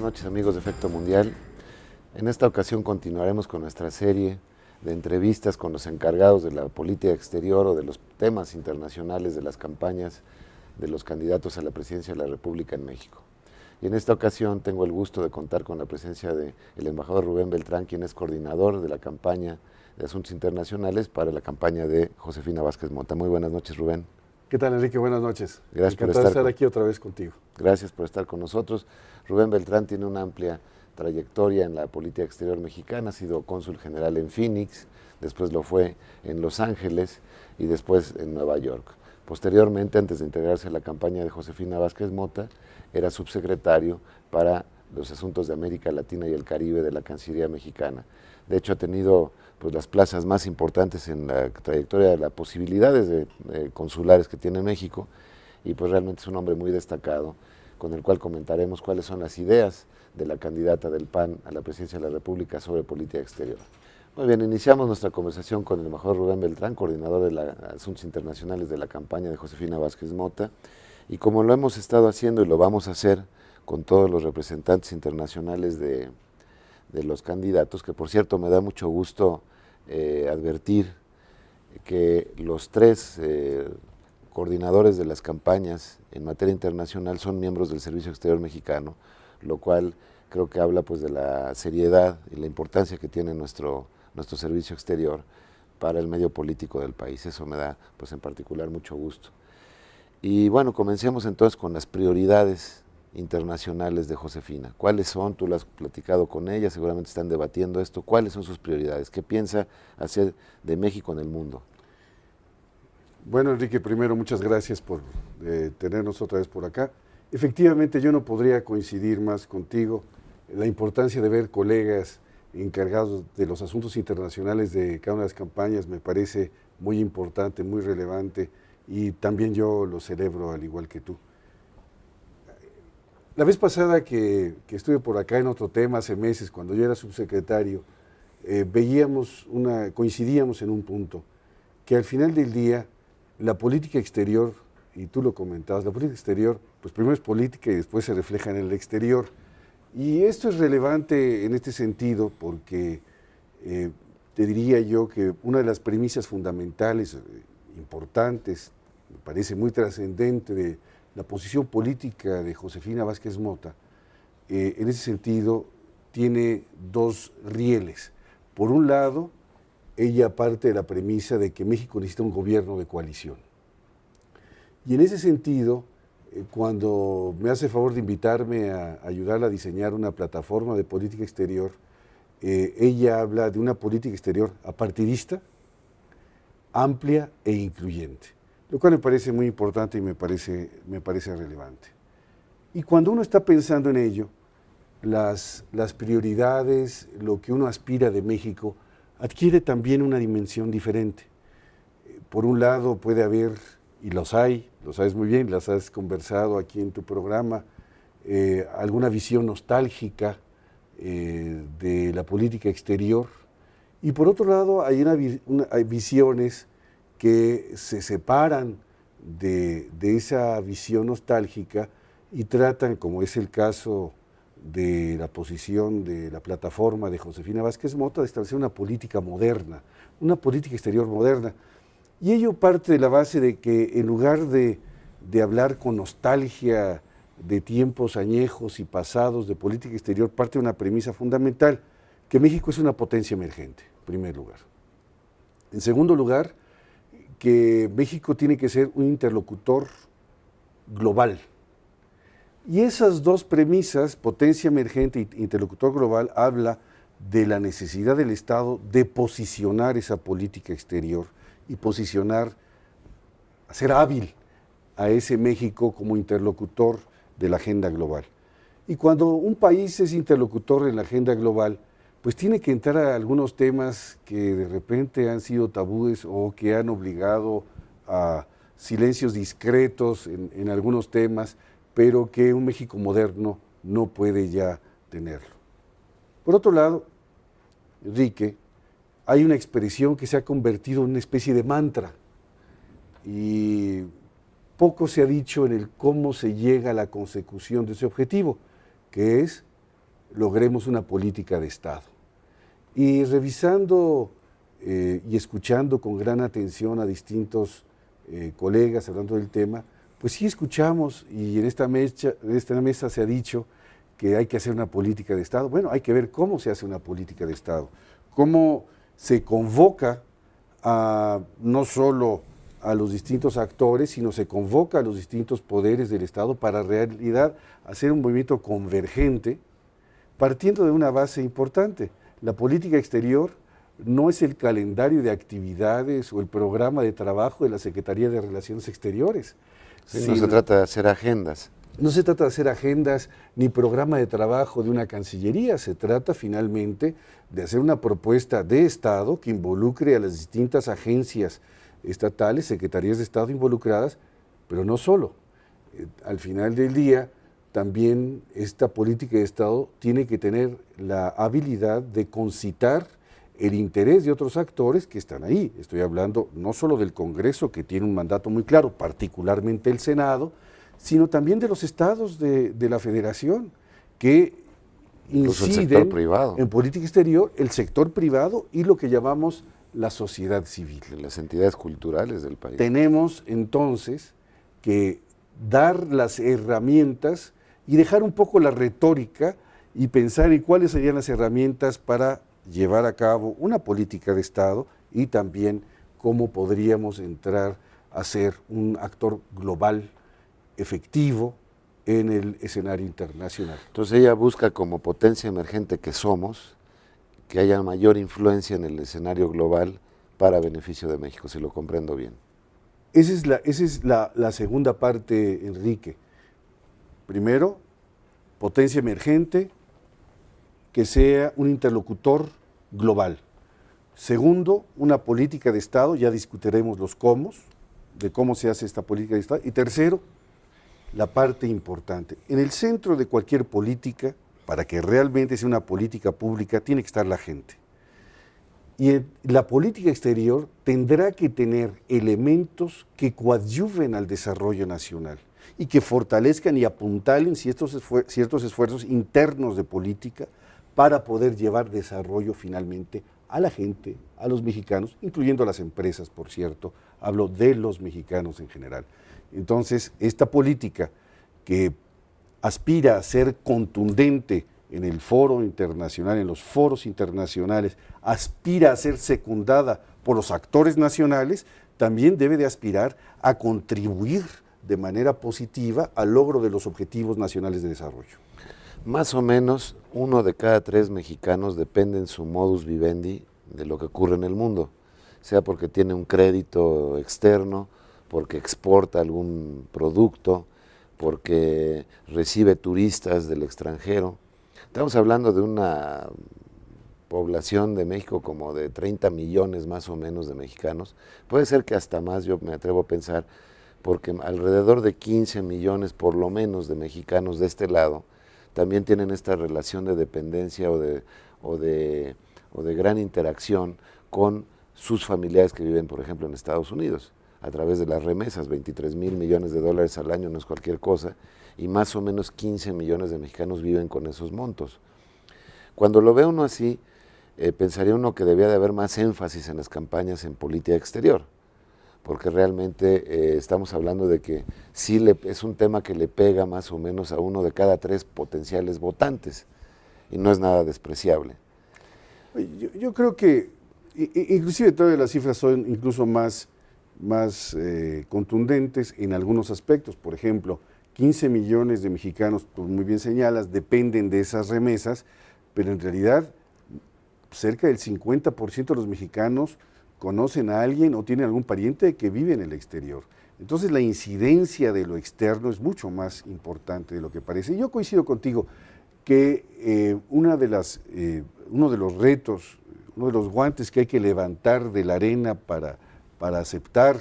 noches amigos de Efecto Mundial. En esta ocasión continuaremos con nuestra serie de entrevistas con los encargados de la política exterior o de los temas internacionales de las campañas de los candidatos a la presidencia de la República en México. Y en esta ocasión tengo el gusto de contar con la presencia del embajador Rubén Beltrán, quien es coordinador de la campaña de Asuntos Internacionales para la campaña de Josefina Vázquez Mota. Muy buenas noches, Rubén. ¿Qué tal, Enrique? Buenas noches. Gracias por estar aquí otra vez contigo. Gracias por estar con nosotros. Rubén Beltrán tiene una amplia trayectoria en la política exterior mexicana, ha sido cónsul general en Phoenix, después lo fue en Los Ángeles y después en Nueva York. Posteriormente, antes de integrarse a la campaña de Josefina Vázquez Mota, era subsecretario para los asuntos de América Latina y el Caribe de la Cancillería mexicana. De hecho, ha tenido las plazas más importantes en la trayectoria de las posibilidades consulares que tiene México, y pues realmente es un hombre muy destacado, con el cual comentaremos cuáles son las ideas de la candidata del PAN a la presidencia de la República sobre política exterior. Muy bien, iniciamos nuestra conversación con el embajador Rubén Beltrán, coordinador de Asuntos Internacionales de la campaña de Josefina Vázquez Mota, y como lo hemos estado haciendo y lo vamos a hacer con todos los representantes internacionales de los candidatos, que por cierto me da mucho gusto advertir que los tres coordinadores de las campañas en materia internacional son miembros del Servicio Exterior Mexicano, lo cual creo que habla pues de la seriedad y la importancia que tiene nuestro servicio exterior para el medio político del país. Eso me da pues en particular mucho gusto. Y bueno, comencemos entonces con las prioridades internacionales de Josefina. ¿Cuáles son? Tú lo has platicado con ella, seguramente están debatiendo esto. ¿Cuáles son sus prioridades? ¿Qué piensa hacer de México en el mundo? Bueno, Enrique, primero muchas gracias por tenernos otra vez por acá. Efectivamente, yo no podría coincidir más contigo. La importancia de ver colegas encargados de los asuntos internacionales de cada una de las campañas me parece muy importante, muy relevante, y también yo lo celebro al igual que tú. La vez pasada que estuve por acá en otro tema, hace meses, cuando yo era subsecretario, coincidíamos en un punto, que al final del día, la política exterior, y tú lo comentabas, la política exterior, pues primero es política y después se refleja en el exterior. Y esto es relevante en este sentido porque te diría yo que una de las premisas fundamentales, importantes, me parece muy trascendente de la posición política de Josefina Vázquez Mota, en ese sentido tiene dos rieles. Por un lado, ella parte de la premisa de que México necesita un gobierno de coalición. Y en ese sentido, cuando me hace favor de invitarme a ayudarla a diseñar una plataforma de política exterior, ella habla de una política exterior apartidista, amplia e incluyente, lo cual me parece muy importante y me parece relevante. Y cuando uno está pensando en ello, las prioridades, lo que uno aspira de México, adquiere también una dimensión diferente. Por un lado puede haber, y los hay, lo sabes muy bien, las has conversado aquí en tu programa, alguna visión nostálgica de la política exterior, y por otro lado hay visiones que se separan de esa visión nostálgica y tratan, como es el caso de la posición de la plataforma de Josefina Vázquez Mota, de establecer una política moderna, una política exterior moderna. Y ello parte de la base de que en lugar de hablar con nostalgia de tiempos añejos y pasados de política exterior, parte de una premisa fundamental, que México es una potencia emergente, en primer lugar. En segundo lugar, que México tiene que ser un interlocutor global. Y esas dos premisas, potencia emergente e interlocutor global, habla de la necesidad del Estado de posicionar esa política exterior y hacer hábil a ese México como interlocutor de la agenda global. Y cuando un país es interlocutor en la agenda global, pues tiene que entrar a algunos temas que de repente han sido tabúes o que han obligado a silencios discretos en algunos temas, pero que un México moderno no puede ya tenerlo. Por otro lado, Enrique, hay una expresión que se ha convertido en una especie de mantra y poco se ha dicho en el cómo se llega a la consecución de ese objetivo, que es logremos una política de Estado. Y revisando y escuchando con gran atención a distintos colegas hablando del tema, pues sí escuchamos, y en esta mesa se ha dicho que hay que hacer una política de Estado. Bueno, hay que ver cómo se hace una política de Estado, cómo se convoca no solo a los distintos actores, sino se convoca a los distintos poderes del Estado para en realidad hacer un movimiento convergente, partiendo de una base importante. La política exterior no es el calendario de actividades o el programa de trabajo de la Secretaría de Relaciones Exteriores. Sí, no se trata de hacer agendas. No se trata de hacer agendas ni programa de trabajo de una cancillería, se trata finalmente de hacer una propuesta de Estado que involucre a las distintas agencias estatales, secretarías de Estado involucradas, pero no solo. Al final del día, también esta política de Estado tiene que tener la habilidad de concitar el interés de otros actores que están ahí. Estoy hablando no solo del Congreso, que tiene un mandato muy claro, particularmente el Senado, sino también de los estados de la Federación, que inciden en política exterior, el sector privado y lo que llamamos la sociedad civil. Las entidades culturales del país. Tenemos entonces que dar las herramientas y dejar un poco la retórica y pensar en cuáles serían las herramientas para llevar a cabo una política de Estado y también cómo podríamos entrar a ser un actor global efectivo en el escenario internacional. Entonces ella busca, como potencia emergente que somos, que haya mayor influencia en el escenario global para beneficio de México, si lo comprendo bien. Esa es la segunda parte, Enrique. Primero, potencia emergente, que sea un interlocutor global. Segundo, una política de Estado, ya discutiremos los cómo, de cómo se hace esta política de Estado. Y tercero, la parte importante. En el centro de cualquier política, para que realmente sea una política pública, tiene que estar la gente. Y la política exterior tendrá que tener elementos que coadyuven al desarrollo nacional y que fortalezcan y apuntalen ciertos esfuerzos internos de política para poder llevar desarrollo finalmente a la gente, a los mexicanos, incluyendo a las empresas, por cierto, hablo de los mexicanos en general. Entonces, esta política que aspira a ser contundente en el foro internacional, en los foros internacionales, aspira a ser secundada por los actores nacionales, también debe de aspirar a contribuir de manera positiva al logro de los objetivos nacionales de desarrollo. Más o menos 1 de cada 3 mexicanos depende en su modus vivendi de lo que ocurre en el mundo, sea porque tiene un crédito externo, porque exporta algún producto, porque recibe turistas del extranjero. Estamos hablando de una población de México como de 30 millones más o menos de mexicanos. Puede ser que hasta más, yo me atrevo a pensar, porque alrededor de 15 millones por lo menos de mexicanos de este lado también tienen esta relación de dependencia o de gran interacción con sus familiares que viven, por ejemplo, en Estados Unidos, a través de las remesas. 23,000 millones de dólares al año no es cualquier cosa, y más o menos 15 millones de mexicanos viven con esos montos. Cuando lo ve uno así, pensaría uno que debía de haber más énfasis en las campañas en política exterior, porque realmente estamos hablando de que sí es un tema que le pega más o menos a 1 de cada 3 potenciales votantes, y no es nada despreciable. Yo creo que, inclusive todas las cifras son incluso más contundentes en algunos aspectos. Por ejemplo, 15 millones de mexicanos, tú muy bien señalas, dependen de esas remesas, pero en realidad cerca del 50% de los mexicanos conocen a alguien o tienen algún pariente que vive en el exterior. Entonces la incidencia de lo externo es mucho más importante de lo que parece. Y yo coincido contigo que uno de los retos, uno de los guantes que hay que levantar de la arena para aceptar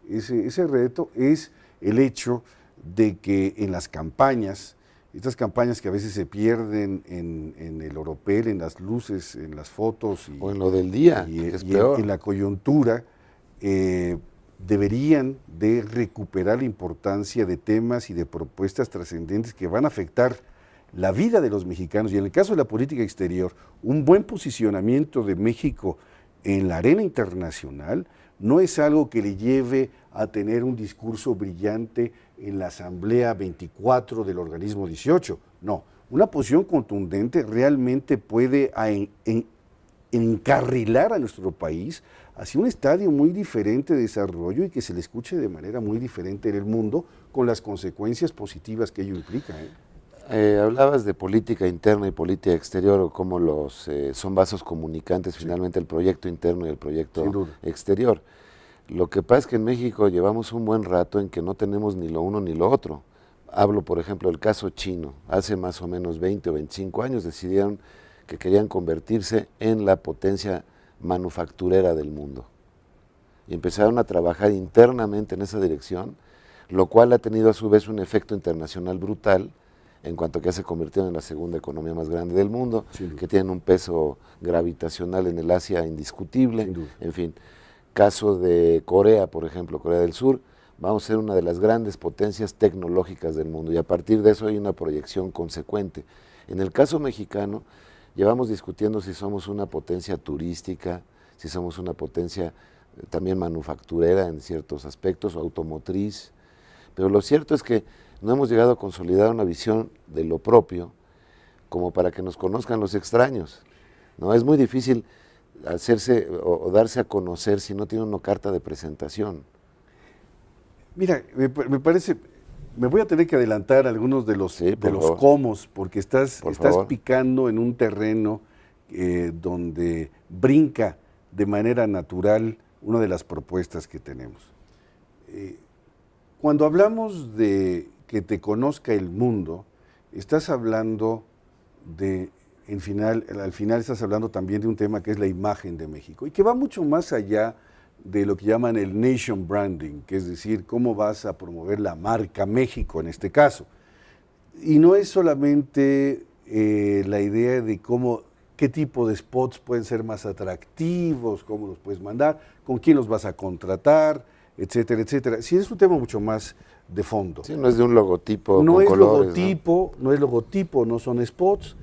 ese reto es el hecho de que en las campañas, estas campañas que a veces se pierden en el oropel, en las luces, en las fotos o en lo del día, que es peor. En la coyuntura, deberían de recuperar la importancia de temas y de propuestas trascendentes que van a afectar la vida de los mexicanos y en el caso de la política exterior, un buen posicionamiento de México en la arena internacional no es algo que le lleve a tener un discurso brillante en la Asamblea 24 del organismo 18. No, una posición contundente realmente puede encarrilar a nuestro país hacia un estadio muy diferente de desarrollo y que se le escuche de manera muy diferente en el mundo, con las consecuencias positivas que ello implica. Hablabas de política interna y política exterior, o cómo son vasos comunicantes finalmente el proyecto interno y el proyecto exterior. Lo que pasa es que en México llevamos un buen rato en que no tenemos ni lo uno ni lo otro. Hablo, por ejemplo, del caso chino. Hace más o menos 20 o 25 años decidieron que querían convertirse en la potencia manufacturera del mundo. Y empezaron a trabajar internamente en esa dirección, lo cual ha tenido a su vez un efecto internacional brutal, en cuanto a que ya se convirtieron en la segunda economía más grande del mundo, que tienen un peso gravitacional en el Asia indiscutible, en fin. Caso de Corea, por ejemplo, Corea del Sur, vamos a ser una de las grandes potencias tecnológicas del mundo y a partir de eso hay una proyección consecuente. En el caso mexicano, llevamos discutiendo si somos una potencia turística, si somos una potencia también manufacturera en ciertos aspectos, o automotriz, pero lo cierto es que no hemos llegado a consolidar una visión de lo propio como para que nos conozcan los extraños, ¿no? Es muy difícil hacerse o darse a conocer si no tiene una carta de presentación. Mira, me parece, me voy a tener que adelantar algunos de los cómo, porque estás picando en un terreno donde brinca de manera natural una de las propuestas que tenemos. Cuando hablamos de que te conozca el mundo, estás hablando de, al final estás hablando también de un tema que es la imagen de México y que va mucho más allá de lo que llaman el nation branding, que es decir, cómo vas a promover la marca México en este caso. Y no es solamente la idea de qué tipo de spots pueden ser más atractivos, cómo los puedes mandar, con quién los vas a contratar, etcétera, etcétera. Sí, es un tema mucho más de fondo. Sí, no es de un logotipo no con es colores, logotipo, ¿no? No es logotipo, no son spots,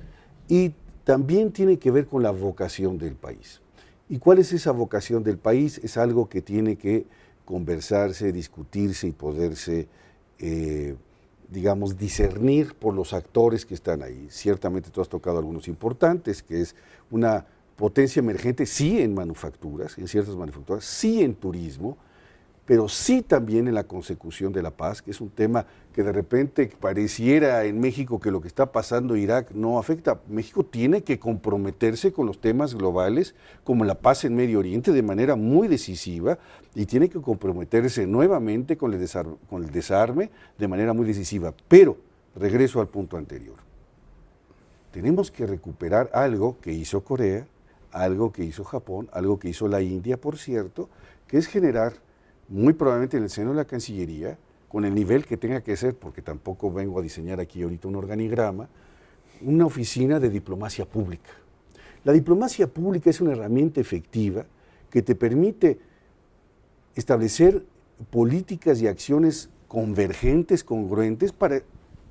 y también tiene que ver con la vocación del país. ¿Y cuál es esa vocación del país? Es algo que tiene que conversarse, discutirse y poderse, digamos, discernir por los actores que están ahí. Ciertamente tú has tocado algunos importantes, que es una potencia emergente, sí en manufacturas, en ciertas manufacturas, sí en turismo, pero sí también en la consecución de la paz, que es un tema que de repente pareciera en México que lo que está pasando en Irak no afecta. México tiene que comprometerse con los temas globales, como la paz en Medio Oriente, de manera muy decisiva, y tiene que comprometerse nuevamente con el desarme de manera muy decisiva. Pero, regreso al punto anterior, tenemos que recuperar algo que hizo Corea, algo que hizo Japón, algo que hizo la India, por cierto, que es generar, muy probablemente en el seno de la Cancillería, con el nivel que tenga que ser, porque tampoco vengo a diseñar aquí ahorita un organigrama, una oficina de diplomacia pública. La diplomacia pública es una herramienta efectiva que te permite establecer políticas y acciones convergentes, congruentes, para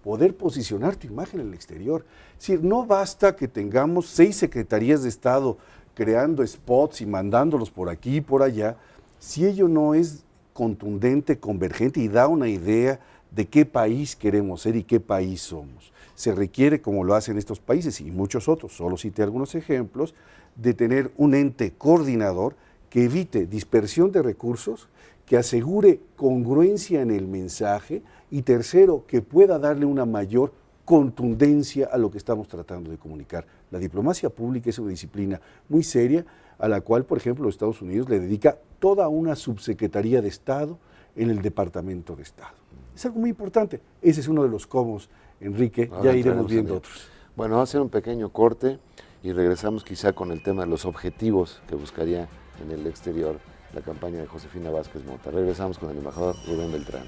poder posicionar tu imagen en el exterior. Es decir, no basta que tengamos 6 secretarías de Estado creando spots y mandándolos por aquí y por allá, si ello no es contundente, convergente y da una idea de qué país queremos ser y qué país somos. Se requiere, como lo hacen estos países y muchos otros, solo cité algunos ejemplos, de tener un ente coordinador que evite dispersión de recursos, que asegure congruencia en el mensaje y tercero, que pueda darle una mayor contundencia a lo que estamos tratando de comunicar. La diplomacia pública es una disciplina muy seria, a la cual, por ejemplo, los Estados Unidos le dedica toda una subsecretaría de Estado en el Departamento de Estado. Es algo muy importante. Ese es uno de los cómo, Enrique. Ahora ya iremos viendo otros. Bueno, vamos a hacer un pequeño corte y regresamos quizá con el tema de los objetivos que buscaría en el exterior la campaña de Josefina Vázquez Mota. Regresamos con el embajador Rubén Beltrán.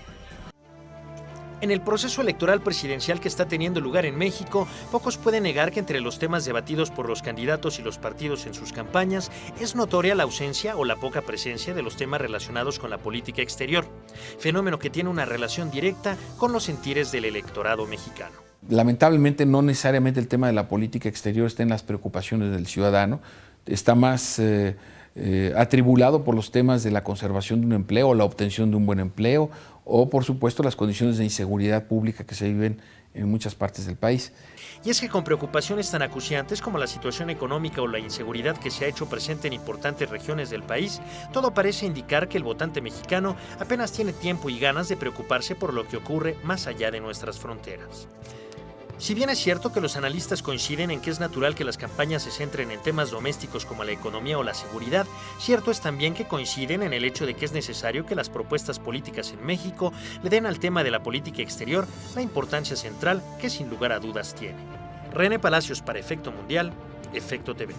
En el proceso electoral presidencial que está teniendo lugar en México, pocos pueden negar que entre los temas debatidos por los candidatos y los partidos en sus campañas es notoria la ausencia o la poca presencia de los temas relacionados con la política exterior, fenómeno que tiene una relación directa con los sentires del electorado mexicano. lamentablemente no necesariamente el tema de la política exterior está en las preocupaciones del ciudadano, está más atribulado por los temas de la conservación de un empleo, la obtención de un buen empleo o, por supuesto, las condiciones de inseguridad pública que se viven en muchas partes del país. Y es que con preocupaciones tan acuciantes como la situación económica o la inseguridad que se ha hecho presente en importantes regiones del país, todo parece indicar que el votante mexicano apenas tiene tiempo y ganas de preocuparse por lo que ocurre más allá de nuestras fronteras. Si bien es cierto que los analistas coinciden en que es natural que las campañas se centren en temas domésticos como la economía o la seguridad, cierto es también que coinciden en el hecho de que es necesario que las propuestas políticas en México le den al tema de la política exterior la importancia central que sin lugar a dudas tiene. René Palacios para Efecto Mundial, Efecto TV.